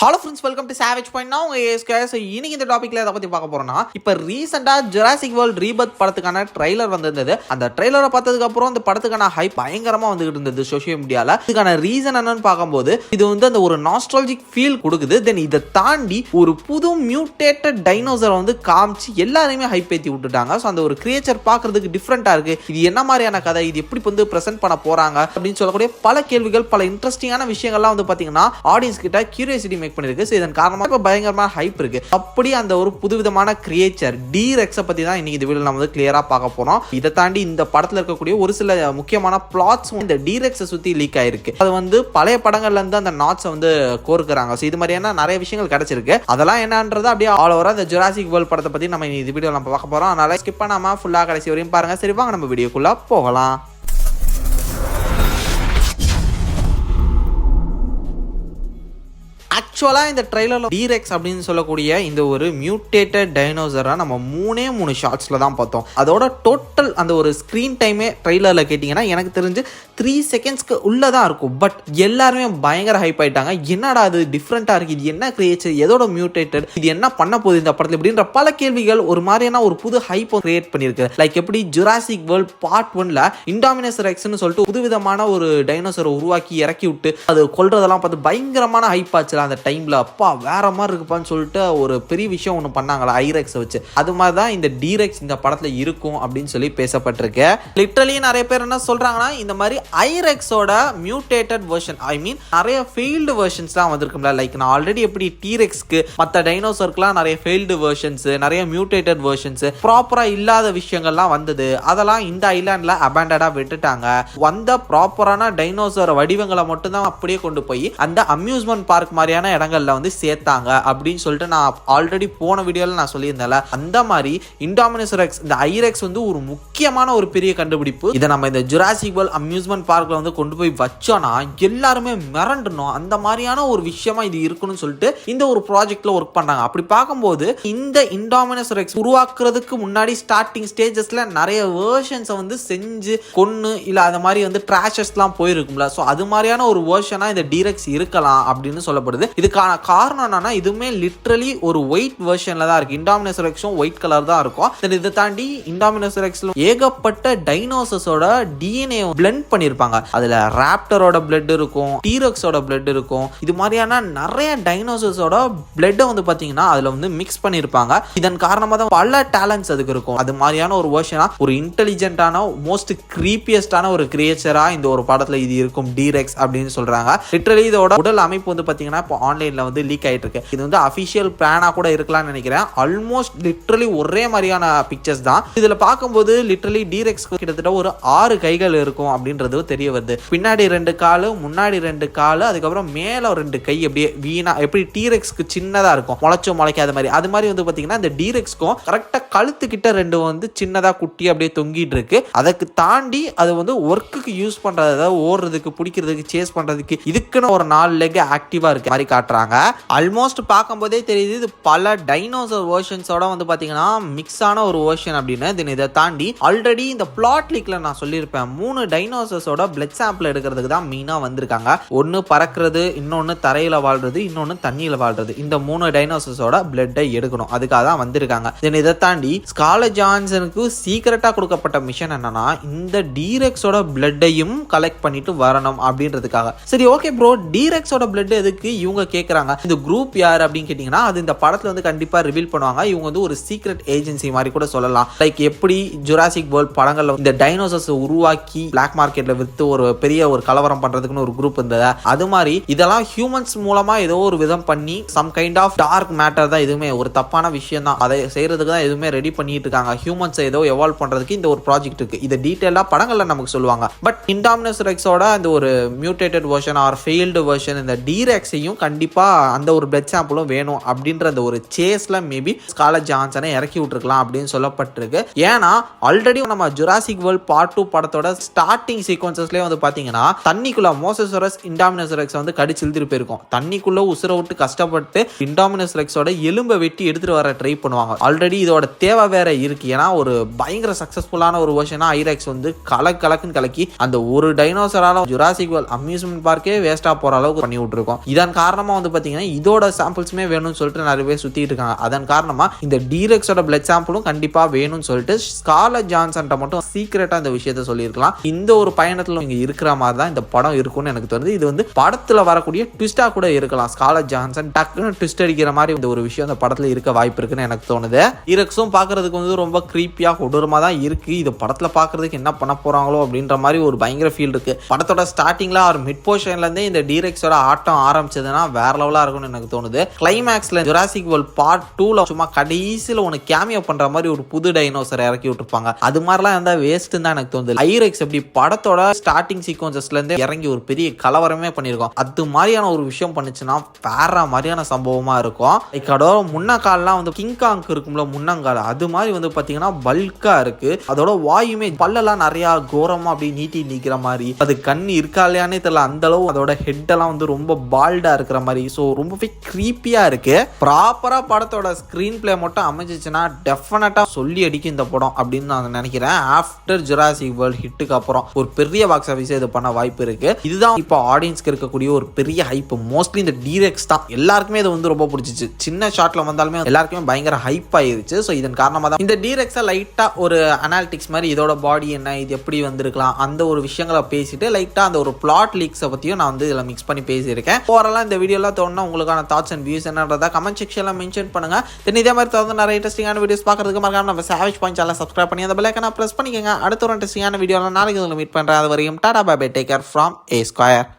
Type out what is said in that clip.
Hello friends, welcome to savage point. நான் உங்கள் ASK. இன்னைக்கு இந்த டாப்பிக்கில் எதை பற்றி பார்க்க போகிறோம்னா, இப்போ ரீசெண்டாக ஜுராசிக் வேர்ல்ட் ரீபர்த் படத்துக்கான ட்ரைலர் வந்திருந்தது. அந்த ட்ரைலரை பார்த்ததுக்கப்புறம் இந்த படத்துக்கான ஹைப் பயங்கரமாக வந்துகிட்டு இருந்தது சோஷியல் மீடியாவில். இதுக்கான ரீசன் என்னன்னு பார்க்கும்போது, இது வந்து அந்த ஒரு நாஸ்டாலஜிக் ஃபீல் கொடுக்குது. தென் இதை தாண்டி ஒரு புது மியூட்டேட்டட் டைனோசரை வந்து காமிச்சு எல்லாரையுமே ஹைப் ஏற்றி விட்டுட்டாங்க. ஸோ அந்த ஒரு கிரியேச்சர் பார்க்கறதுக்கு டிஃப்ரெண்ட்டாக இருக்குது. இது என்ன மாதிரியான கதை, இது எப்படி வந்து ப்ரெசென்ட் பண்ண போகிறாங்க அப்படின்னு சொல்லக்கூடிய பல கேள்விகள், பல இன்ட்ரெஸ்டிங்கான விஷயங்கள்லாம் வந்து பார்த்தீங்கன்னா ஆடியன்ஸ் கிட்ட கியூரியாசிட்டி மேக் பண்ணிருக்கு. சோ இதன் காரணமா இப்ப பயங்கரமான ஹைப் இருக்கு. அப்படி அந்த ஒரு புதுவிதமான கிரியேச்சர் டி-ரெக்ஸை பத்தி தான் இன்னைக்கு இந்த வீடியோல நம்ம வந்து கிளியரா பார்க்க போறோம். இதை தாண்டி இந்த படத்துல இருக்கக்கூடிய ஒரு சில முக்கியமான பிளாட்ஸ் இந்த டி-ரெக்ஸை சுத்தி லீக் ஆயிருக்கு. அது வந்து பழைய படங்கள்ல இருந்து அந்த நாட்ஸ் வந்து கோர்க்குறாங்க. சோ இது மாதிரியான நிறைய விஷயங்கள் கிடைச்சிருக்கு. அதெல்லாம் என்னன்றது அப்படியே ஆல் ஓவரா இந்த ஜுராசிக் வேர்ல்ட் படத்தை பத்தி நம்ம இந்த வீடியோல நம்ம பார்க்க போறோம். அதனால ஸ்கிப் பண்ணாம ஃபுல்லா கடைசி வரையும் பாருங்க. சரி வாங்க நம்ம வீடியோக்குள்ள போகலாம். ஆக்சுவலாக இந்த ட்ரைலரில் டி-ரெக்ஸ் அப்படின்னு சொல்லக்கூடிய இந்த ஒரு மியூட்டேட்டட் டைனோசரை நம்ம மூணு ஷார்ட்ஸில் தான் பார்த்தோம். அதோட டோட்டல் அந்த ஒரு ஸ்க்ரீன் டைமே ட்ரைலரில் கேட்டிங்கன்னா எனக்கு தெரிஞ்சு 3 செகண்ட்ஸ்க்கு உள்ளே தான் இருக்கும். பட் எல்லாருமே பயங்கர ஹைப் ஆகிட்டாங்க. என்னடா அது டிஃப்ரெண்ட்டாக இருக்குது, இது என்ன கிரியேச்சர், எதோட மியூட்டேட்டட், இது என்ன பண்ண போகுது இந்த படத்தில் இப்படின்ற பல கேள்விகள் ஒரு மாதிரியான ஒரு புது ஹைப்பை கிரியேட் பண்ணியிருக்கு. லைக் எப்படி ஜுராசிக் வேர்ல்ட் பார்ட் 1ல இண்டாமினஸ் ரெக்ஸ்னு சொல்லிட்டு புதுவிதமான ஒரு டைனோசரை உருவாக்கி இறக்கி விட்டு அது கொல்றதெல்லாம் பார்த்து பயங்கரமான ஹைப் ஆச்சு. அந்த டைம்ல அப்பா வேற மாதிரி இருக்குப்பான்னு சொல்லிட்டு ஒரு பெரிய விஷயம் ஒன்று பண்ணாங்களா ஐரெக்ஸை வச்சு. அது மாதிரி தான் இந்த டி-ரெக்ஸ் இந்த படத்துல இருக்கும் அப்படின்னு சொல்லி பேசப்பட்டிருக்கு. லிட்டரலி நிறைய பேர் என்ன சொல்றாங்கன்னா, இந்த மாதிரி ஐரெக்ஸோட மியூட்டேட்டட் வெர்ஷன், ஐ மீன் நிறைய ஃபெயில்டு வெர்ஷன்ஸ் தான் வந்திருக்கும்ல. லைக் நான் ஆல்ரெடி எப்படி டி-ரெக்ஸ்க்கு மற்ற டைனோசர்க்குலாம் நிறைய ஃபெயில்டு வெர்ஷன்ஸ், நிறைய மியூட்டேட்டட் வெர்ஷன்ஸ், ப்ராப்பரா இல்லாத விஷயங்கள்லாம் வந்தது. அதெல்லாம் இந்த ஐலாண்ட்ல அபேண்டடா விட்டுட்டாங்க. வந்த ப்ராப்பரான டைனோசர் வடிவங்களை மட்டும் தான் அப்படியே கொண்டு போய் அந்த அம்யூஸ்மெண்ட் பார்க் மாதிரியான இடங்கள்ல வந்து சேர்த்தாங்க அப்படின்னு சொல்லிட்டு நான் ஆல்ரெடி போன வீடியோல நான் சொல்லியிருந்தேன்ல. அந்த மாதிரி இண்டாமினஸ் ரெக்ஸ், இந்த ஐரெக்ஸ் வந்து ஒரு முக்கியமான ஒரு பெரிய கண்டுபிடிப்பு. இதை நம்ம இந்த ஜுராசிக் வேர்ல்ட் அம்யூஸ்மெண்ட் பார்க்ல வந்து கொண்டு போய் வச்சோம்னா எல்லாருமே மிரண்டணும். அந்த மாதிரியான ஒரு விஷயமா இது இருக்குன்னு சொல்லிட்டு இந்த ஒரு ப்ராஜெக்ட்ல ஒர்க் பண்றாங்க. அப்படி பார்க்கும்போது இந்த இண்டாமினஸ் ரெக்ஸ் உருவாக்குறதுக்கு முன்னாடி ஸ்டார்டிங் ஸ்டேஜஸ்ல நிறைய வெர்ஷன்ஸ் வந்து செஞ்சு கொன்னு இல்ல அந்த மாதிரி வந்து ட்ராஷஸ்லாம் போயிருக்கும்ல. ஸோ அது மாதிரியான ஒரு வெர்ஷனா இந்த டி-ரெக்ஸ் இருக்கலாம் அப்படின்னு சொல்லப்படுது. இதுக்கான காரணம் என்னன்னா, இதுவுமே லிட்டரலி ஒரு ஒயிட் வெர்ஷன்ல தான் இருக்கு. இண்டாமினஸ் ரெக்ஸும் ஒயிட் கலர் தான் இருக்கும். இதை தாண்டி இண்டாமினஸ் ரெக்ஸ்ல ஏகப்பட்ட டைனோசர்ஸோட டிஎன்ஏ பிளெண்ட் பண்ணிருப்பாங்க. அதுல ராப்டரோட பிளட் இருக்கும், டி-ரெக்ஸோட பிளட் இருக்கும். இது மாதிரியான நிறைய டைனோசர்ஸோட பிளட் வந்து பாத்தீங்கன்னா அதுல வந்து மிக்ஸ் பண்ணிருப்பாங்க. இதன் காரணமா தான் பல டேலண்ட்ஸ் அதுக்கு இருக்கும். அது மாதிரியான ஒரு வெர்ஷனா ஒரு இன்டெலிஜென்ட்டான மோஸ்ட் கிரீப்பியஸ்டான ஒரு கிரியேச்சரா இந்த ஒரு படத்துல இது இருக்கும் டி-ரெக்ஸ் அப்படின்னு சொல்றாங்க. லிட்டரலி இதோட உடல் அமைப்பு வந்து பாத்தீங்கன்னா இப்போ ஆன்லைன்ல வந்து லீக் ஆயிட்டு இருக்கு. இது வந்து அபிஷியல் பிளானா கூட இருக்கலாம்னு நினைக்கிறேன். ஆல்மோஸ்ட் லிட்டரலி ஒரே மாதிரியான பிக்சர்ஸ் தான். இதுல பார்க்கும்போது லிட்டரலி டி-ரெக்ஸ் கிட்டத்தட்ட ஒரு 6 கைகள் இருக்கும் அப்படின்றது தெரிய வருது. பின்னாடி 2 காலு, முன்னாடி 2 காலு, அதுக்கப்புறம் மேல 2 கை அப்படியே வீணா எப்படி டி-ரெக்ஸ்க்கு சின்னதா இருக்கும் முளைக்காத மாதிரி. அது மாதிரி வந்து பாத்தீங்கன்னா இந்த டி-ரெக்ஸ்க்கும் கரெக்டா கழுத்து கிட்ட 2 வந்து சின்னதா குட்டி அப்படியே தொங்கிட்டு இருக்கு. அதுக்கு தாண்டி அது வந்து ஒர்க்குக்கு யூஸ் பண்றது, அதாவது ஓடுறதுக்கு, பிடிக்கிறதுக்கு, சேஸ் பண்றதுக்கு இதுக்குன்னு ஒரு 4 லெக் ஆக்டிவா இருக்கு மாதிரி காட்டுறாங்க. ஆல்மோஸ்ட் பார்க்கும்போதே தெரியுது இது பல டைனோசர் வெர்ஷன்ஸோட வந்து பாத்தீங்கன்னா மிக்ஸ் ஆன ஒரு வெர்ஷன் அப்படின்னு. தென் இதை தாண்டி ஆல்ரெடி இந்த பிளாட் லீக்ல நான் சொல்லியிருப்பேன் 3 டைனோசர்ஸோட பிளட் சாம்பிள் எடுக்கிறதுக்கு தான் மெயினா வந்திருக்காங்க. ஒன்னு பறக்கிறது, இன்னொன்னு தரையில வாழ்றது, இன்னொன்னு தண்ணியில வாழ்றது. இந்த 3 டைனோசர்ஸோட பிளட்டை எடுக்கணும், அதுக்காக தான் வந்திருக்காங்க. தென் இதை தாண்டி ஸ்கார்லெட் ஜான்சனுக்கு சீக்கிரட்டா கொடுக்கப்பட்ட மிஷன் என்னன்னா, இந்த டி-ரெக்ஸோட பிளட்டையும் கலெக்ட் பண்ணிட்டு வரணும் அப்படின்றதுக்காக. சரி ஓகே ப்ரோ, டி-ரெக்ஸோட பிளட் எதுக்கு இவங்க கேக்குறாங்க? இந்த குரூப் யார் அப்படின்னு கேட்டீங்கன்னா, அது இந்த படத்துல வந்து கண்டிப்பா ரிவீல் பண்ணுவாங்க. இவங்க வந்து ஒரு சீக்ரெட் ஏஜென்சி மாதிரி கூட சொல்லலாம். லைக் எப்படி ஜுராசிக் வேர்ல்ட் படங்கள்ல இந்த டைனோசர்ஸ் உருவாக்கி பிளாக் மார்க்கெட்ல வித்து ஒரு பெரிய ஒரு கலவரம் பண்றதுக்குன்னு ஒரு குரூப் இருந்தது. அது மாதிரி இதெல்லாம் ஹியூமன்ஸ் மூலமா ஏதோ ஒரு விதம் பண்ணி some kind of dark matter தான். இதுவுமே ஒரு தப்பான விஷயம் தான். அதை செய்யறதுக்கு தான் எதுவுமே ரெடி பண்ணிட்டு இருக்காங்க. ஹியூமன்ஸ் ஏதோ எவால்வ் பண்றதுக்கு இந்த ஒரு ப்ராஜெக்ட் இருக்கு. இதை டீடைலா படங்கள்ல நமக்கு சொல்லுவாங்க. பட் இண்டாமினஸ் ரெக்ஸோட அந்த ஒரு mutated version or failed version இந்த டி-ரெக்ஸையும் கண்டிப்பா அந்த ஒரு பிளட் சாம்பிளும் வேணும் அப்படின்ற அந்த ஒரு சேஸ்ல மேபி ஸ்கார்லெட் ஜான்சனை இறக்கி விட்டுருக்கலாம் அப்படின்னு சொல்லப்பட்டிருக்கு. ஏன்னா ஆல்ரெடி நம்ம ஜுராசிக் வேர்ல்ட் பார்ட் 2 படத்தோட ஸ்டார்டிங் சீக்வன்சஸ்லேயே வந்து பார்த்தீங்கன்னா தண்ணிக்குள்ள மோசோசரஸ் இண்டாமினஸ் ரெக்ஸ் வந்து கடிச்சு இழுத்துட்டு போயிருக்கும். தண்ணிக்குள்ள உசுர விட்டு கஷ்டப்பட்டு இண்டாமினஸ் ரெக்ஸோட எலும்பை வெட்டி எடுத்துட்டு வர ட்ரை பண்ணுவாங்க. ஆல்ரெடி இதோட தேவை வேற இருக்கு. ஏன்னா ஒரு பயங்கர சக்சஸ்ஃபுல்லான ஒரு வெர்ஷனா ஐரெக்ஸ் வந்து கலக்குன்னு கலக்கி அந்த ஒரு டைனோசரால ஜுராசிக் வேர்ல்ட் அம்யூஸ்மெண்ட் பார்க்கே வேஸ்டா போற அளவுக்கு பண்ணி விட்டுருக்கோம். இதன் காரணமா வந்து பாத்தீங்கன்னா இதோட சாம்பிள்ஸுமே வேணும்னு சொல்லிட்டு நிறைய பேர் சுத்திட்டு இருக்காங்க. அதன் காரணமா இந்த டீரெக்ஸோட பிளட் சாம்பிளும் கண்டிப்பா வேணும்னு சொல்லிட்டு ஸ்கார்லெட் ஜான்சன் மட்டும் சீக்கிரட்டா இந்த விஷயத்த சொல்லியிருக்கலாம். இந்த ஒரு பயணத்துல இங்க இருக்கிற மாதிரி தான் இந்த படம் இருக்கும்னு எனக்கு தோணுது. இது வந்து படத்துல வரக்கூடிய ட்விஸ்டா கூட இருக்கலாம். ஸ்கார்லெட் ஜான்சன் டக்குன்னு ட்விஸ்ட் அடிக்கிற மாதிரி இந்த ஒரு விஷயம் அந்த படத்துல இருக்க வாய்ப்பு இருக்குன்னு எனக்கு தோணுது. டீரெக்ஸும் பாக்குறதுக்கு வந்து ரொம்ப கிரீப்பியா கொடூரமா தான் இருக்கு. இது படத்துல பாக்குறதுக்கு என்ன பண்ண போறாங்களோ அப்படின்ற மாதிரி ஒரு பயங்கர ஃபீல் இருக்கு. படத்தோட ஸ்டார்டிங்ல ஒரு மிட் போர்ஷன்ல இருந்தே இந்த டீரெக்ஸோட ஆட்டம் ஆரம்பிச்சதுன்னா வேற லெவலா இருக்கும்னு எனக்கு தோணுது. கிளைமேக்ஸ்ல ஜுராசிக் வேர்ல்ட் பார்ட் 2ல சும்மா கடைசியில ஒன்னு கேமியோ பண்ற மாதிரி ஒரு புது டைனோசர் இறக்கி விட்டுருப்பாங்க. அது மாதிரிலாம் இருந்தா வேஸ்ட் தான் எனக்கு தோணுது. ஐரெக்ஸ் எப்படி படத்தோட ஸ்டார்டிங் சீக்வன்சஸ்ல இருந்து இறங்கி ஒரு பெரிய கலவரமே பண்ணிருக்கோம். அது மாதிரியான ஒரு விஷயம் பண்ணுச்சுன்னா வேற மாதிரியான சம்பவமா இருக்கும். அதோட முன்னக்கால்லாம் வந்து கிங்காங் இருக்கும்ல முன்னங்கால அது மாதிரி வந்து பாத்தீங்கன்னா பல்கா இருக்கு. அதோட வாயுமே பல்லெல்லாம் நிறைய கோரமா அப்படி நீட்டி நிக்கிற மாதிரி, அது கண்ணு இருக்கா இல்லையானே தெரியல. அந்த அளவு அதோட ஹெட் எல்லாம் வந்து ரொம்ப பால்டா இருக்கிற மாதிரி. ஸோ ரொம்பவே கிரீப்பியா இருக்கு. ப்ராப்பரா படத்தோட ஸ்கிரீன் பிளே மட்டும் அமைஞ்சிச்சுன்னா டெஃபினட்டா சொல்லி அடிக்கும் இந்த படம் அப்படின்னு நான் நினைக்கிறேன். ஆஃப்டர் ஜுராசிக் வேர்ல்ட் ஹிட்டுக்கு அப்புறம் ஒரு பெரிய பாக்ஸ் ஆஃபீஸ் இது பண்ண வாய்ப்பு இருக்கு. இதுதான் இப்போ ஆடியன்ஸ்க்கு இருக்கக்கூடிய ஒரு பெரிய ஹைப். மோஸ்ட்லி இந்த டீரெக்ஸ் தான் எல்லாருக்குமே இது வந்து ரொம்ப பிடிச்சிச்சு. சின்ன ஷாட்ல வந்தாலுமே எல்லாருக்குமே பயங்கர ஹைப் ஆயிருச்சு. ஸோ இதன் காரணமாக தான் இந்த டீரெக்ஸை லைட்டா ஒரு அனாலிட்டிக்ஸ் மாதிரி இதோட பாடி என்ன, இது எப்படி வந்திருக்கலாம், அந்த ஒரு விஷயங்களை பேசிட்டு லைட்டா அந்த ஒரு பிளாட் லீக்ஸை பத்தியும் நான் வந்து இதில் மிக்ஸ் பண்ணி பேசியிருக்கேன். ஓவராலாக இந்த வீடியோலாம் தோணுனா உங்களுக்கான தாட்ஸ் அண்ட் வியூஸ் என்னன்றதா கமெண்ட் செக்ஷன்ல மென்ஷன் பண்ணுங்க. தென் இதே மாதிரி தொடர்ந்து நிறைய இன்ட்ரெஸ்டிங்கான வீடியோஸ் பார்க்கறதுக்கு மறக்காம நம்ம சேவேஜ் பாயிண்ட் சேனலை சப்ஸ்கிரைப் பண்ணி அந்த பெல் ஐகானை பிரஸ் பண்ணிக்கங்க. அடுத்த ஒரு இன்ட்ரெஸ்டிங்கான வீடியோல நாளைக்கு உங்களை மீட் பண்றேன். அது வரையும் tata bye bye, take care from A Square.